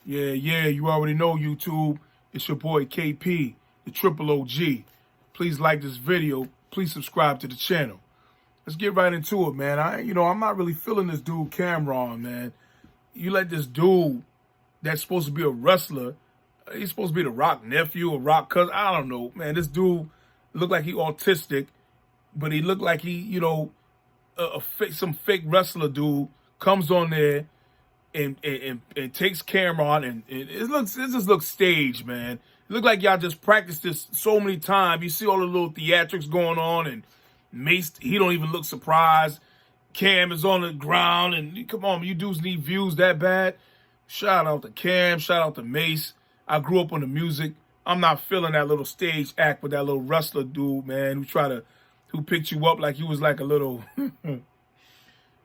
Yeah, you already know YouTube. It's your boy KP, the Triple OG. Please like this video. Please subscribe to the channel. Let's get right into it, man. I'm not really feeling this dude Camron, man. You let this dude that's supposed to be a wrestler, he's supposed to be the Rock nephew or Rock cousin. I don't know, man. This dude looked like he autistic, but he looked like he, some fake wrestler dude comes on there and takes Camron and it just looks staged, man. It looked like y'all just practiced this so many times. You see all the little theatrics going on, and Mace, he don't even look surprised. Cam is on the ground, and come on, you dudes need views that bad. Shout out to Cam, shout out to Mace. I grew up on the music. I'm not feeling that little stage act with that little wrestler dude, man, who picked you up like you was like a little,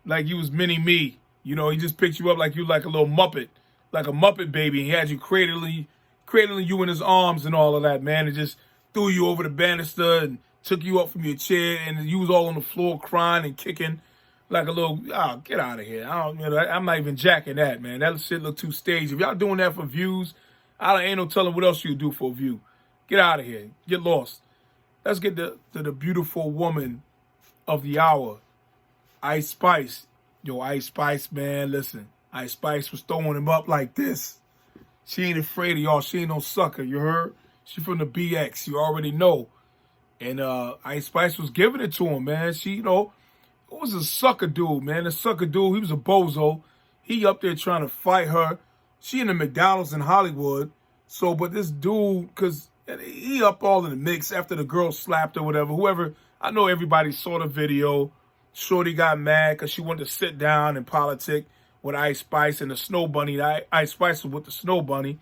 like you was mini-me. You know, he just picked you up like you like a little Muppet, like a Muppet baby. He had you cradling you in his arms and all of that, man, and just threw you over the banister and took you up from your chair, and you was all on the floor crying and kicking like a little, get out of here. I'm not even jacking that, man. That shit look too staged. If y'all doing that for views, ain't no telling what else you do for a view. Get out of here. Get lost. Let's get to the beautiful woman of the hour, Ice Spice. Yo, Ice Spice, man, listen. Ice Spice was throwing him up like this. She ain't afraid of y'all. She ain't no sucker, you heard? She from the BX, you already know. And Ice Spice was giving it to him, man. She, it was a sucker dude, man. A sucker dude, he was a bozo. He up there trying to fight her. She in the McDonald's in Hollywood. So, but this dude, because he up all in the mix after the girl slapped or whatever. Whoever, I know everybody saw the video. Shorty got mad because she wanted to sit down and politic with Ice Spice and the Snow Bunny. Ice Spice was with the Snow Bunny.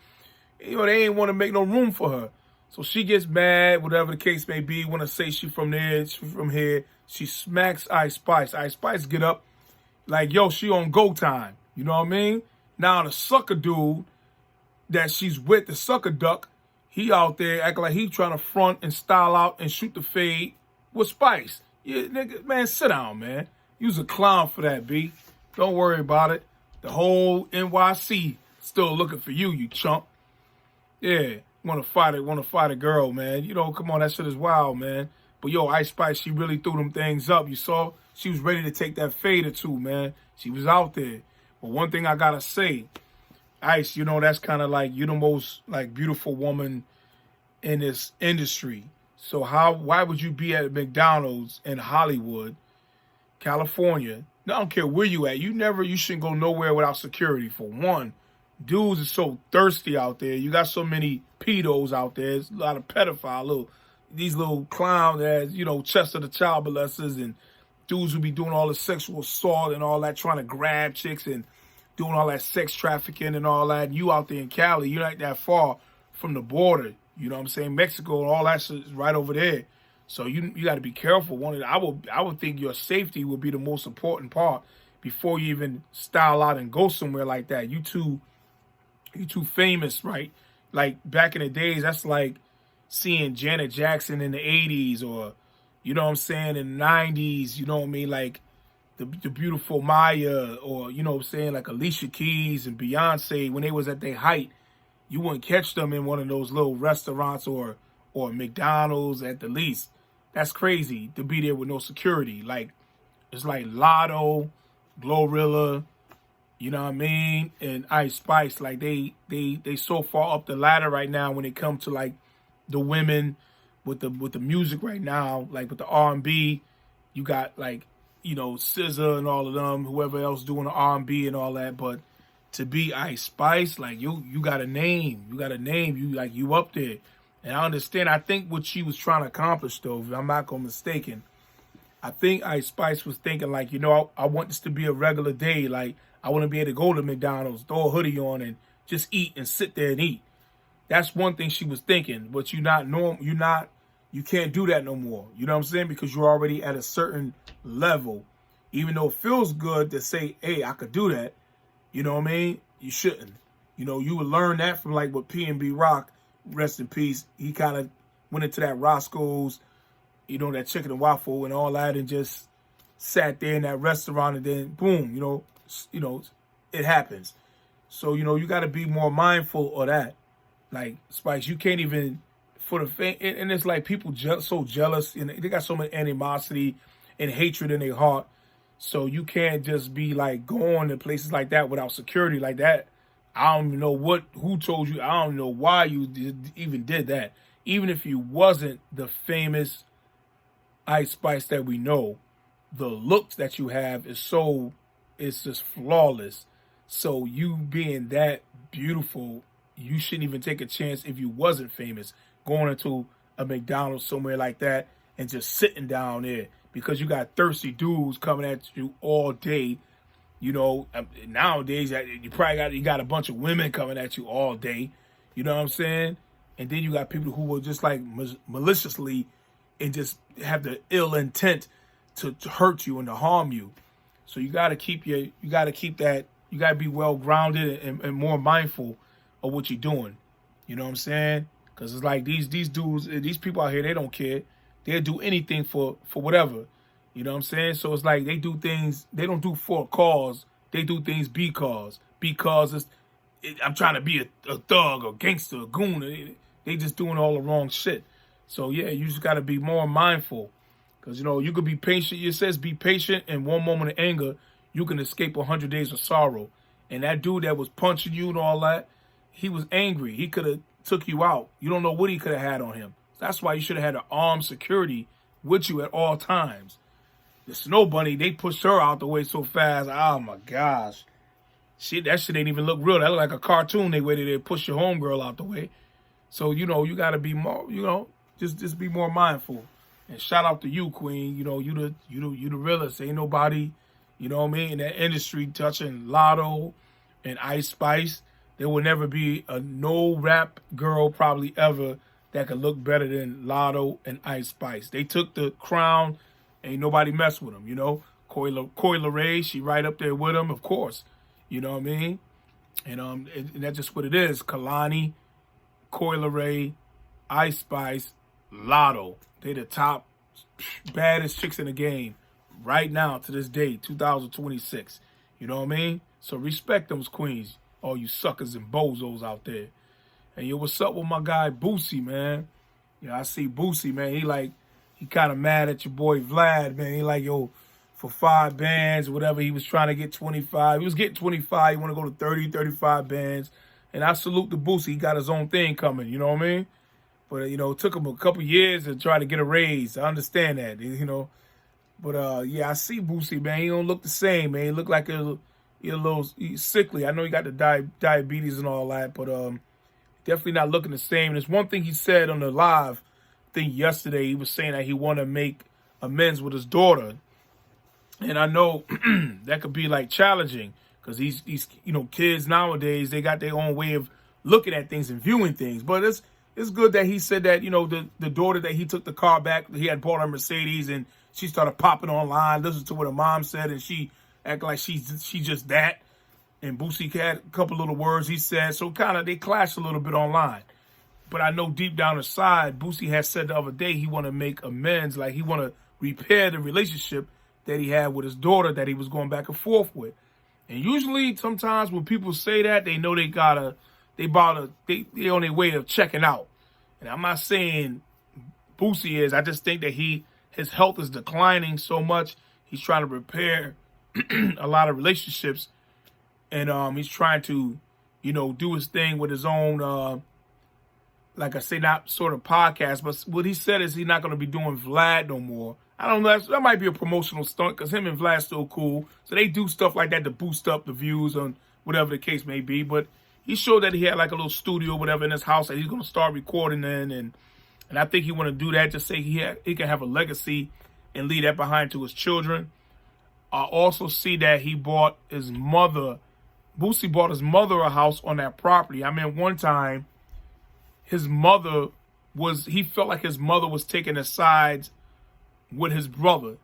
They ain't want to make no room for her. So she gets mad, whatever the case may be, want to say she from there, she from here. She smacks Ice Spice. Ice Spice get up like, yo, she on go time. You know what I mean? Now the sucker dude that she's with, the sucker duck, he out there acting like he trying to front and style out and shoot the fade with Spice. Yeah, nigga, man, sit down, man. You was a clown for that, B. Don't worry about it. The whole NYC still looking for you, you chump. Yeah, want to fight a girl, man. Come on, that shit is wild, man. But yo, Ice Spice, she really threw them things up. You saw? She was ready to take that fade or two, man. She was out there. But one thing I gotta say, Ice, that's kind of like you the most like beautiful woman in this industry. So why would you be at McDonald's in Hollywood, California? I don't care where you at. You shouldn't go nowhere without security, for one. Dudes are so thirsty out there. You got so many pedos out there. There's a lot of pedophile, these little clowns as, Chester the child molesters and dudes who be doing all the sexual assault and all that, trying to grab chicks and doing all that sex trafficking and all that. And you out there in Cali, you're not that far from the border. You know what I'm saying? Mexico and all that shit is right over there. So you got to be careful. I would think your safety would be the most important part before you even style out and go somewhere like that. You too famous, right? Like back in the days, that's like seeing Janet Jackson in the 80s or, you know what I'm saying, in the 90s, you know what I mean? Like the beautiful Maya or, you know what I'm saying, like Alicia Keys and Beyonce when they was at their height. You wouldn't catch them in one of those little restaurants or McDonald's at the least. That's crazy to be there with no security. Like, it's like Lotto, Glorilla, you know what I mean, and Ice Spice. Like, they so far up the ladder right now when it comes to, like, the women with the music right now. Like, with the R&B, you got, like, SZA and all of them, whoever else doing the R&B and all that, but to be Ice Spice, like you got a name. You got a name. You up there. And I understand. I think what she was trying to accomplish, though, if I'm not mistaken, I think Ice Spice was thinking, like, I want this to be a regular day. Like, I want to be able to go to McDonald's, throw a hoodie on, and just eat and sit there and eat. That's one thing she was thinking. But you can't do that no more. You know what I'm saying? Because you're already at a certain level. Even though it feels good to say, hey, I could do that. You know what I mean? You shouldn't. You would learn that from like what P&B Rock, rest in peace. He kind of went into that Roscoe's, that chicken and waffle and all that, and just sat there in that restaurant, and then boom, it happens. So, you got to be more mindful of that. Like, Spice, you can't even, for the fan, and it's like people so jealous, and they got so much animosity and hatred in their heart. So you can't just be like going to places like that without security like that. I don't even know who told you. I don't know why you even did that. Even if you wasn't the famous Ice Spice that we know, the looks that you have it's just flawless. So you being that beautiful, you shouldn't even take a chance if you wasn't famous going into a McDonald's somewhere like that and just sitting down there because you got thirsty dudes coming at you all day. Nowadays you got a bunch of women coming at you all day. You know what I'm saying? And then you got people who will just like maliciously and just have the ill intent to hurt you and to harm you. So you got to keep that. You got to be well grounded and more mindful of what you're doing. You know what I'm saying? Because it's like these dudes, these people out here, they don't care. They'll do anything for whatever. You know what I'm saying? So it's like they do things, they don't do for a cause. They do things because I'm trying to be a thug or gangster or goon. They just doing all the wrong shit. So yeah, you just got to be more mindful. Because, you could be patient. It says be patient, in one moment of anger, you can escape 100 days of sorrow. And that dude that was punching you and all that, he was angry. He could have took you out. You don't know what he could have had on him. That's why you should have had an armed security with you at all times. The Snow Bunny, they pushed her out the way so fast. Oh, my gosh. That shit ain't even look real. That look like a cartoon they waited to push your homegirl out the way. So, you got to be more, just be more mindful. And shout out to you, Queen. You the realest. Ain't nobody, you know what I mean, in that industry touching Lotto and Ice Spice. There will never be no rap girl probably ever that could look better than Lotto and Ice Spice. They took the crown. Ain't nobody mess with them, Coi Leray, she right up there with them, of course. You know what I mean? And that's just what it is. Kalani, Coi Leray, Ice Spice, Lotto. They the top baddest chicks in the game right now to this day, 2026. You know what I mean? So respect those queens, all you suckers and bozos out there. And yo, what's up with my guy Boosie, man? I see Boosie, man. He kind of mad at your boy Vlad, man. He like, yo, for 5 bands, whatever, he was trying to get 25. He was getting 25. He want to go to 30, 35 bands. And I salute the Boosie. He got his own thing coming, you know what I mean? But, it took him a couple years to try to get a raise. I understand that, But, yeah, I see Boosie, man. He don't look the same, man. He look like he's a little sickly. I know he got the diabetes and all that, but definitely not looking the same. There's one thing he said on the live thing yesterday. He was saying that he want to make amends with his daughter. And I know that could be, like, challenging because these kids nowadays, they got their own way of looking at things and viewing things. But it's good that he said that, the daughter that he took the car back, he had bought her Mercedes, and she started popping online, listening to what her mom said, and she acted like she just that. And Boosie had a couple little words he said, so kind of they clashed a little bit online. But I know deep down inside, Boosie had said the other day he want to make amends, like he want to repair the relationship that he had with his daughter that he was going back and forth with. And usually, sometimes when people say that, they know they on their way of checking out. And I'm not saying Boosie is. I just think that his health is declining so much. He's trying to repair a lot of relationships, and he's trying to, do his thing with his own, like I say, not sort of podcast. But what he said is he's not going to be doing Vlad no more. I don't know. That might be a promotional stunt because him and Vlad's still cool. So they do stuff like that to boost up the views on whatever the case may be. But he showed that he had like a little studio, whatever, in his house that he's going to start recording in. And I think he want to do that to say he can have a legacy and leave that behind to his children. I also see that Boosie bought his mother a house on that property. I mean, one time, he felt like his mother was taking the sides with his brother,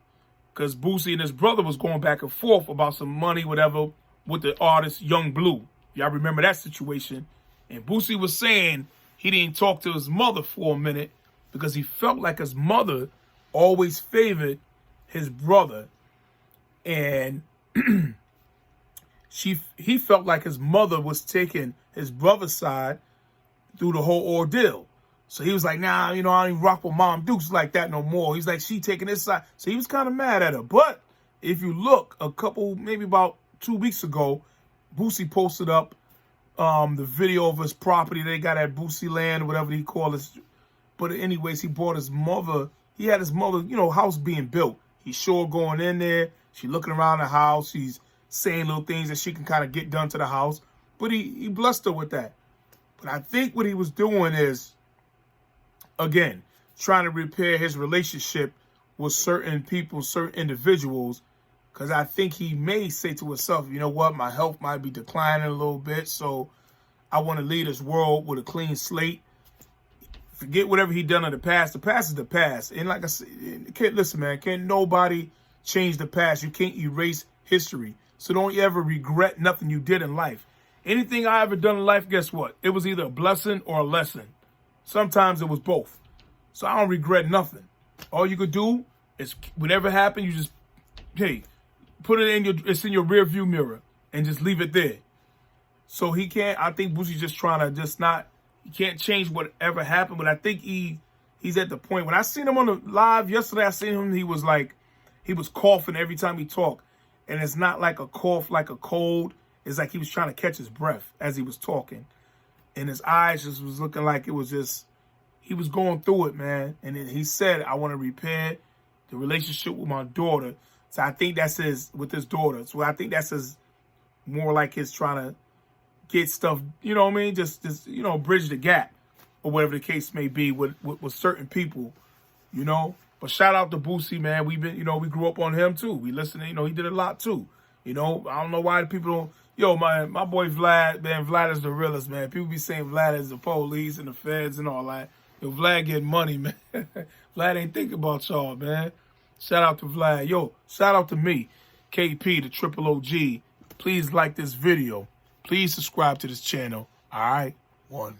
because Boosie and his brother was going back and forth about some money, whatever, with the artist Young Blue. Y'all remember that situation? And Boosie was saying he didn't talk to his mother for a minute because he felt like his mother always favored his brother. And he felt like his mother was taking his brother's side through the whole ordeal. So he was like, nah, I don't even rock with Mom Dukes like that no more. He's like, she taking his side. So he was kind of mad at her. But if you look, maybe about 2 weeks ago, Boosie posted up the video of his property they got at Boosie Land, whatever he called it. But anyways, he brought his mother. He had his mother, house being built. He's sure going in there. She looking around the house. She's saying little things that she can kind of get done to the house. But he blessed her with that. But I think what he was doing is, again, trying to repair his relationship with certain people, certain individuals, because I think he may say to himself, you know what, my health might be declining a little bit, so I want to leave this world with a clean slate. Forget whatever he done in the past. The past is the past. And like I said, listen, man, can't nobody change the past. You can't erase history. So don't ever regret nothing you did in life. Anything I ever done in life, guess what? It was either a blessing or a lesson. Sometimes it was both. So I don't regret nothing. All you could do is whatever happened, you just, hey, put it in it's in your rear view mirror and just leave it there. So he can't, I think Boosie's just trying to he can't change whatever happened, but I think he's at the point. When I seen him on the live yesterday, I seen him, he was coughing every time he talked. And it's not like a cough, like a cold. It's like he was trying to catch his breath as he was talking. And his eyes just was looking like it was just, he was going through it, man. And then he said, I want to repair the relationship with my daughter. So I think that's with his daughter. So I think that's more like his trying to get stuff, you know what I mean? Just bridge the gap or whatever the case may be with certain people, But shout out to Boosie, man. We've been, we grew up on him too. We listened, he did a lot too. I don't know why the people don't. Yo, my boy Vlad, man, Vlad is the realest, man. People be saying Vlad is the police and the feds and all that. Yo, Vlad getting money, man. Vlad ain't thinking about y'all, man. Shout out to Vlad. Yo, shout out to me, KP, the Triple OG. Please like this video. Please subscribe to this channel. All right? 1.